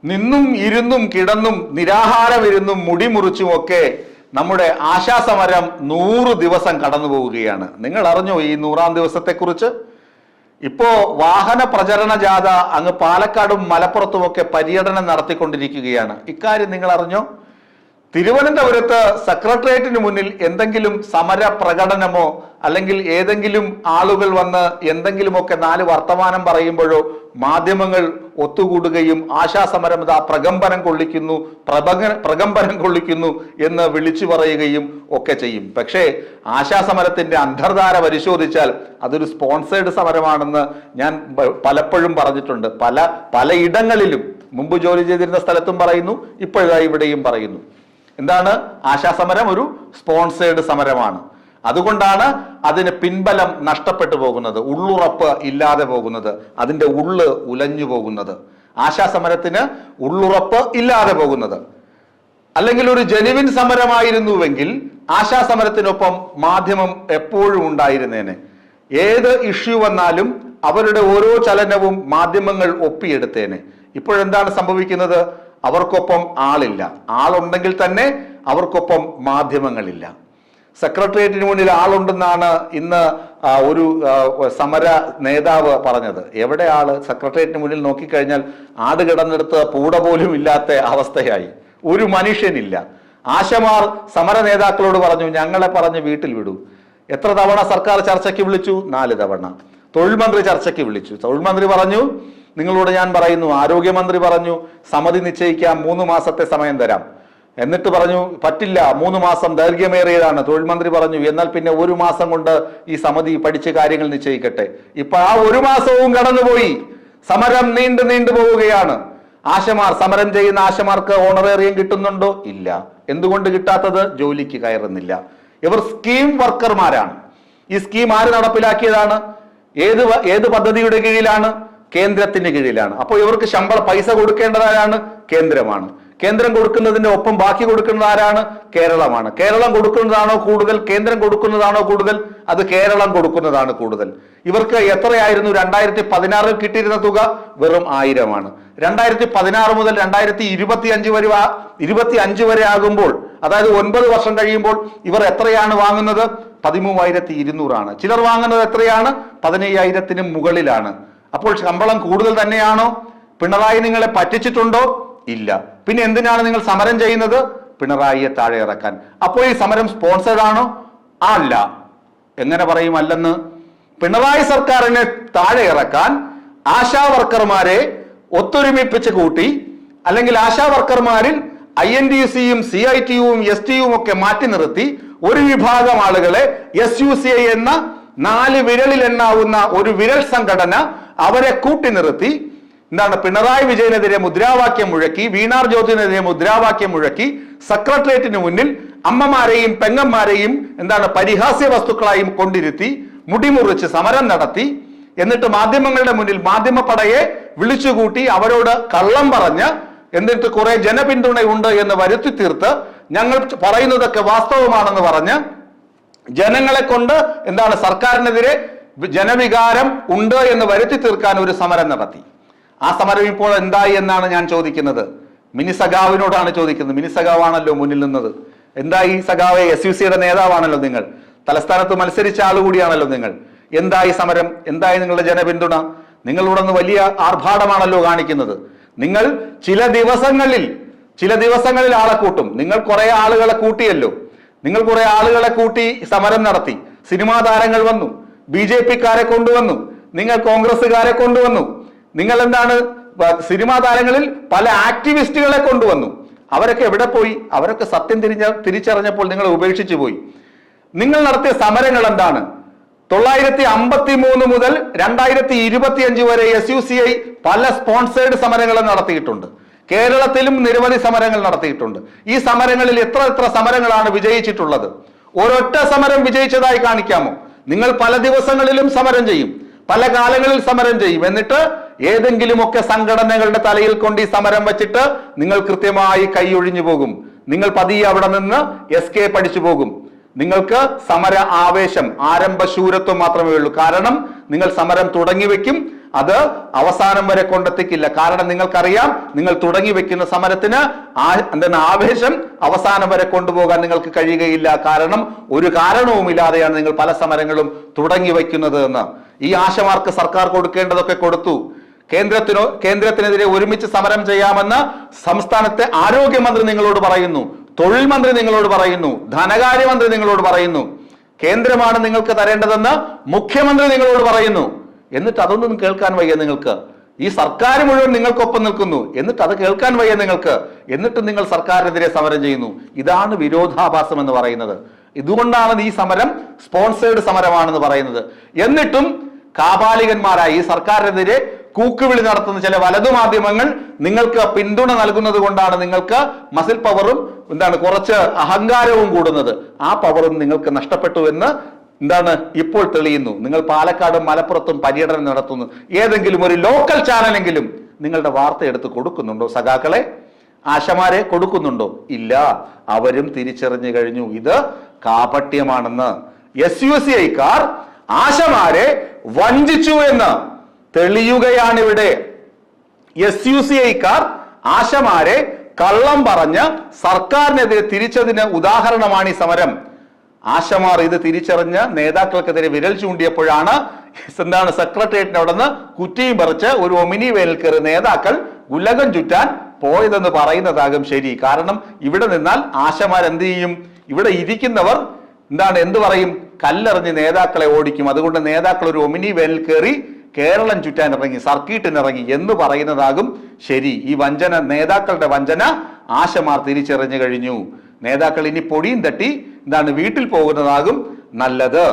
നിന്നും ഇരുന്നും കിടന്നും നിരാഹാരമിരുന്നും മുടിമുറിച്ചുമൊക്കെ നമ്മുടെ ആശാസമരം 100 ദിവസം കടന്നു പോവുകയാണ്. നിങ്ങൾ അറിഞ്ഞോ ഈ 100ാം ദിവസത്തെക്കുറിച്ച്? ഇപ്പോ വാഹന പ്രചരണ ജാഥ അങ്ങ് പാലക്കാടും മലപ്പുറത്തുമൊക്കെ പര്യടനം നടത്തിക്കൊണ്ടിരിക്കുകയാണ്. ഇക്കാര്യം നിങ്ങൾ അറിഞ്ഞോ? തിരുവനന്തപുരത്ത് സെക്രട്ടേറിയറ്റിന് മുന്നിൽ എന്തെങ്കിലും സമര പ്രകടനമോ അല്ലെങ്കിൽ ഏതെങ്കിലും ആളുകൾ വന്ന് എന്തെങ്കിലുമൊക്കെ 4 വർത്തമാനം പറയുമ്പോഴോ മാധ്യമങ്ങൾ ഒത്തുകൂടുകയും ആശാസമരം പ്രകമ്പനം കൊള്ളിക്കുന്നു എന്ന് വിളിച്ചു പറയുകയും ഒക്കെ ചെയ്യും. പക്ഷേ ആശാസമരത്തിന്റെ അന്തർധാര പരിശോധിച്ചാൽ അതൊരു സ്പോൺസേഡ് സമരമാണെന്ന് ഞാൻ പലപ്പോഴും പറഞ്ഞിട്ടുണ്ട്. പലയിടങ്ങളിലും മുമ്പ് ജോലി ചെയ്തിരുന്ന സ്ഥലത്തും പറയുന്നു, ഇപ്പോഴാ ഇവിടെയും പറയുന്നു. എന്താണ്? ആശാസമരം ഒരു സ്പോൺസേഡ് സമരമാണ്. അതുകൊണ്ടാണ് അതിന് പിൻബലം നഷ്ടപ്പെട്ടു പോകുന്നത്, ഉള്ളുറപ്പ് ഇല്ലാതെ പോകുന്നത്, അതിന്റെ ഉള്ള് ഉലഞ്ഞു പോകുന്നത്, ആശാസമരത്തിന് ഉള്ളുറപ്പ് ഇല്ലാതെ പോകുന്നത്. അല്ലെങ്കിൽ ഒരു ജെനുവിൻ സമരമായിരുന്നുവെങ്കിൽ ആശാസമരത്തിനൊപ്പം മാധ്യമം എപ്പോഴും ഉണ്ടായിരുന്നേനെ. ഏത് ഇഷ്യൂ വന്നാലും അവരുടെ ഓരോ ചലനവും മാധ്യമങ്ങൾ ഒപ്പിയെടുത്തേനെ. ഇപ്പോഴെന്താണ് സംഭവിക്കുന്നത്? അവർക്കൊപ്പം ആളില്ല. ആളുണ്ടെങ്കിൽ തന്നെ അവർക്കൊപ്പം മാധ്യമങ്ങളില്ല. സെക്രട്ടേറിയറ്റിന് മുന്നിൽ ആളുണ്ടെന്നാണ് ഇന്ന് ഒരു സമര നേതാവ് പറഞ്ഞത്. എവിടെ ആള്? സെക്രട്ടേറിയറ്റിന് മുന്നിൽ നോക്കിക്കഴിഞ്ഞാൽ ആട് കിടന്നെടുത്ത് പൂട പോലും ഇല്ലാത്ത അവസ്ഥയായി. ഒരു മനുഷ്യനില്ല. ആശമാർ സമര നേതാക്കളോട് പറഞ്ഞു, ഞങ്ങളെ പറഞ്ഞ് വീട്ടിൽ വിടൂ. എത്ര തവണ സർക്കാർ ചർച്ചയ്ക്ക് വിളിച്ചു? 4 തവണ. തൊഴിൽ മന്ത്രി ചർച്ചയ്ക്ക് വിളിച്ചു. തൊഴിൽ മന്ത്രി പറഞ്ഞു, നിങ്ങളോട് ഞാൻ പറയുന്നു. ആരോഗ്യമന്ത്രി പറഞ്ഞു, സമിതി നിശ്ചയിക്കാം, 3 മാസത്തെ സമയം തരാം. എന്നിട്ട് പറഞ്ഞു, പറ്റില്ല, 3 മാസം ദൈർഘ്യമേറിയതാണ്. തൊഴിൽ മന്ത്രി പറഞ്ഞു, എന്നാൽ പിന്നെ 1 മാസം കൊണ്ട് ഈ സമിതി പഠിച്ച് കാര്യങ്ങൾ നിശ്ചയിക്കട്ടെ. ഇപ്പൊ ആ 1 മാസവും കടന്നുപോയി. സമരം നീണ്ടു പോവുകയാണ്. സമരം ചെയ്യുന്ന ആശമാർക്ക് ഓണറേറിയം കിട്ടുന്നുണ്ടോ? ഇല്ല. എന്തുകൊണ്ട് കിട്ടാത്തത്? ജോലിക്ക് കയറുന്നില്ല. ഇവർ സ്കീം വർക്കർമാരാണ്. ഈ സ്കീം ആര് നടപ്പിലാക്കിയതാണ്? ഏത് പദ്ധതിയുടെ കീഴിലാണ്? കേന്ദ്രത്തിന് കീഴിലാണ്. അപ്പോൾ ഇവർക്ക് പൈസ കൊടുക്കേണ്ടത് ആരാണ്? കേന്ദ്രമാണ്. കേന്ദ്രം കൊടുക്കുന്നതിന്റെ ഒപ്പം ബാക്കി കൊടുക്കുന്നത് ആരാണ്? കേരളമാണ്. കേരളം കൊടുക്കുന്നതാണോ കൂടുതൽ? കേന്ദ്രം കൊടുക്കുന്നതാണോ കൂടുതൽ? അത് കേരളം കൊടുക്കുന്നതാണ് കൂടുതൽ. ഇവർക്ക് എത്രയായിരുന്നു 2016 കിട്ടിയിരുന്ന തുക? വെറും 1000 2016 മുതൽ 2025 വരെ ആകുമ്പോൾ, അതായത് 9 വർഷം കഴിയുമ്പോൾ ഇവർ എത്രയാണ് വാങ്ങുന്നത്? 13,200 ചിലർ വാങ്ങുന്നത് എത്രയാണ്? 15,000 മുകളിലാണ്. അപ്പോൾ ശമ്പളം കൂടുതൽ തന്നെയാണോ? പിണറായി നിങ്ങളെ പറ്റിച്ചിട്ടുണ്ടോ? ഇല്ല. പിന്നെ എന്തിനാണ് നിങ്ങൾ സമരം ചെയ്യുന്നത്? പിണറായിയെ താഴെ ഇറക്കാൻ. അപ്പോൾ ഈ സമരം സ്പോൺസേഡ് ആണോ? അല്ല. എങ്ങനെ പറയും അല്ലെന്ന്? പിണറായി സർക്കാരിനെ താഴെ ഇറക്കാൻ ആശാ വർക്കർമാരെ ഒത്തൊരുമിപ്പിച്ച് കൂട്ടി, അല്ലെങ്കിൽ ആശാ വർക്കർമാരിൽ INTUC-യും CITU-യും STU-യും ഒക്കെ മാറ്റി നിർത്തി ഒരു വിഭാഗം ആളുകളെ SUCI എന്ന 4 വിരലിൽ എണ്ണാവുന്ന ഒരു വിരൽ സംഘടന അവരെ കൂട്ടി നിർത്തി എന്താണ് പിണറായി വിജയനെതിരെ മുദ്രാവാക്യം മുഴക്കി, വീണാർ ജോർജിനെതിരെ മുദ്രാവാക്യം മുഴക്കി, സെക്രട്ടേറിയറ്റിന് മുന്നിൽ അമ്മമാരെയും പെങ്ങന്മാരെയും പരിഹാസ്യ വസ്തുക്കളായും കൊണ്ടിരുത്തി മുടിമുറിച്ച് സമരം നടത്തി. എന്നിട്ട് മാധ്യമങ്ങളുടെ മുന്നിൽ മാധ്യമപ്പടയെ വിളിച്ചുകൂട്ടി അവരോട് കള്ളം പറഞ്ഞ്, എന്നിട്ട് കുറെ ജനപിന്തുണയുണ്ട് എന്ന് വരുത്തി തീർത്ത് ഞങ്ങൾ പറയുന്നതൊക്കെ വാസ്തവമാണെന്ന് പറഞ്ഞ് ജനങ്ങളെ കൊണ്ട് സർക്കാരിനെതിരെ ജനവികാരം ഉണ്ട് എന്ന് വരുത്തി തീർക്കാൻ ഒരു സമരം നടത്തി. ആ സമരം ഇപ്പോൾ എന്തായി എന്നാണ് ഞാൻ ചോദിക്കുന്നത്. മിനി സഖാവിനോടാണ് ചോദിക്കുന്നത്. മിനി സഖാവാണല്ലോ മുന്നിൽ നിന്നത്. എന്തായി സഖാവെ? SUC-യുടെ നേതാവാണല്ലോ നിങ്ങൾ. തലസ്ഥാനത്ത് മത്സരിച്ച ആളുകൂടിയാണല്ലോ നിങ്ങൾ. എന്തായി സമരം? എന്തായി നിങ്ങളുടെ ജനപിന്തുണ? നിങ്ങളിവിടെ നിന്ന് വലിയ ആർഭാടമാണല്ലോ കാണിക്കുന്നത്. നിങ്ങൾ ചില ദിവസങ്ങളിൽ ആളെ കൂട്ടും. നിങ്ങൾ കുറെ ആളുകളെ കൂട്ടിയല്ലോ. നിങ്ങൾ കുറെ ആളുകളെ കൂട്ടി സമരം നടത്തി. സിനിമാ താരങ്ങൾ വന്നു, BJP-ക്കാരെ കൊണ്ടുവന്നു, നിങ്ങൾ കോൺഗ്രസ്സുകാരെ കൊണ്ടുവന്നു, നിങ്ങൾ സിനിമാ താരങ്ങളിൽ പല ആക്ടിവിസ്റ്റുകളെ കൊണ്ടുവന്നു. അവരൊക്കെ എവിടെ പോയി? അവരൊക്കെ സത്യം തിരിച്ചറിഞ്ഞപ്പോൾ നിങ്ങൾ ഉപേക്ഷിച്ചു പോയി. നിങ്ങൾ നടത്തിയ സമരങ്ങൾ എന്താണ്? 953 മുതൽ 2025 വരെ SUCI പല സ്പോൺസേഡ് സമരങ്ങളും നടത്തിയിട്ടുണ്ട്. കേരളത്തിലും നിരവധി സമരങ്ങൾ നടത്തിയിട്ടുണ്ട്. ഈ സമരങ്ങളിൽ എത്ര സമരങ്ങളാണ് വിജയിച്ചിട്ടുള്ളത്? ഒരൊറ്റ സമരം വിജയിച്ചതായി കാണിക്കാമോ? നിങ്ങൾ പല ദിവസങ്ങളിലും സമരം ചെയ്യും, പല കാലങ്ങളിൽ സമരം ചെയ്യും. എന്നിട്ട് ഏതെങ്കിലുമൊക്കെ സംഘടനകളുടെ തലയിൽ കൊണ്ട് ഈ സമരം വെച്ചിട്ട് നിങ്ങൾ കൃത്യമായി കൈയൊഴിഞ്ഞു പോകും. നിങ്ങൾ പതിയെ അവിടെ നിന്ന് എസ്കേപ്പ് അടിച്ചു പോകും. നിങ്ങൾക്ക് സമര ആവേശം, ആരംഭ ശൂരത്വം മാത്രമേ ഉള്ളൂ. കാരണം നിങ്ങൾ സമരം തുടങ്ങി വെക്കും, അത് അവസാനം വരെ കൊണ്ടെത്തിക്കില്ല. കാരണം നിങ്ങൾക്കറിയാം, നിങ്ങൾ തുടങ്ങി വെക്കുന്ന സമരത്തിന് ആവേശം അവസാനം വരെ കൊണ്ടുപോകാൻ നിങ്ങൾക്ക് കഴിയുകയില്ല. കാരണം ഒരു കാരണവുമില്ലാതെയാണ് നിങ്ങൾ പല സമരങ്ങളും തുടങ്ങി വയ്ക്കുന്നത് എന്ന്. ഈ ആശമാർക്ക് സർക്കാർ കൊടുക്കേണ്ടതൊക്കെ കൊടുത്തു. കേന്ദ്രത്തിനെതിരെ ഒരുമിച്ച് സമരം ചെയ്യാമെന്ന് സംസ്ഥാനത്തെ ആരോഗ്യമന്ത്രി നിങ്ങളോട് പറയുന്നു, തൊഴിൽ മന്ത്രി നിങ്ങളോട് പറയുന്നു, ധനകാര്യമന്ത്രി നിങ്ങളോട് പറയുന്നു. കേന്ദ്രമാണ് നിങ്ങൾക്ക് തരേണ്ടതെന്ന് മുഖ്യമന്ത്രി നിങ്ങളോട് പറയുന്നു. എന്നിട്ട് അതൊന്നും കേൾക്കാൻ വയ്യ നിങ്ങൾക്ക്. ഈ സർക്കാർ മുഴുവൻ നിങ്ങൾക്കൊപ്പം നിൽക്കുന്നു, എന്നിട്ട് അത് കേൾക്കാൻ വയ്യ നിങ്ങൾക്ക്. എന്നിട്ട് നിങ്ങൾ സർക്കാരിനെതിരെ സമരം ചെയ്യുന്നു. ഇതാണ് വിരോധാഭാസം എന്ന് പറയുന്നത്. ഇതുകൊണ്ടാണ് ഈ സമരം സ്പോൺസേഡ് സമരമാണെന്ന് പറയുന്നത്. എന്നിട്ടും കാപാലികന്മാരായി ഈ സർക്കാരിനെതിരെ കൂക്കുവിളി നടത്തുന്ന ചില വലതു മാധ്യമങ്ങൾ നിങ്ങൾക്ക് പിന്തുണ നൽകുന്നത് കൊണ്ടാണ് നിങ്ങൾക്ക് മസിൽ പവറും കുറച്ച് അഹങ്കാരവും കൂടുന്നത്. ആ പവറും നിങ്ങൾക്ക് നഷ്ടപ്പെട്ടു എന്ന് ഇപ്പോൾ തെളിയുന്നു. നിങ്ങൾ പാലക്കാടും മലപ്പുറത്തും പര്യടനം നടത്തുന്നു. ഏതെങ്കിലും ഒരു ലോക്കൽ ചാനലെങ്കിലും നിങ്ങളുടെ വാർത്ത എടുത്ത് കൊടുക്കുന്നുണ്ടോ സഖാക്കളെ? ആശമാരെ കൊടുക്കുന്നുണ്ടോ? ഇല്ല. അവരും തിരിച്ചറിഞ്ഞു കഴിഞ്ഞു ഇത് കാപട്യമാണെന്ന്. SUCIക്കാർ ആശമാരെ വഞ്ചിച്ചു എന്ന് തെളിയുകയാണിവിടെ. SUCIക്കാർ ആശമാരെ കള്ളം പറഞ്ഞ് സർക്കാരിനെതിരെ തിരിച്ചതിന് ഉദാഹരണമാണ് ഈ സമരം. ആശമാർ ഇത് തിരിച്ചറിഞ്ഞ് നേതാക്കൾക്കെതിരെ വിരൽ ചൂണ്ടിയപ്പോഴാണ് സെക്രട്ടേറിയറ്റിന് അവിടെ നിന്ന് കുറ്റിയും പറിച്ച് ഒരു ഒമിനി വേനിൽ കയറി നേതാക്കൾ ഉലകം ചുറ്റാൻ പോയതെന്ന് പറയുന്നതാകും ശരി. കാരണം ഇവിടെ നിന്നാൽ ആശമാർ എന്ത് ചെയ്യും? ഇവിടെ ഇരിക്കുന്നവർ എന്ത് പറയും? കല്ലെറിഞ്ഞ് നേതാക്കളെ ഓടിക്കും. അതുകൊണ്ട് നേതാക്കൾ ഒരു ഒമിനി വേനിൽ കയറി കേരളം ചുറ്റാൻ ഇറങ്ങി, സർക്കിട്ടിനിറങ്ങി എന്ന് പറയുന്നതാകും ശരി. ഈ വഞ്ചന, നേതാക്കളുടെ വഞ്ചന ആശമാർ തിരിച്ചറിഞ്ഞു കഴിഞ്ഞു. നേതാക്കൾ ഇനി പൊടിയും തട്ടി വീട്ടിൽ പോകുന്നതാകും നല്ലത്.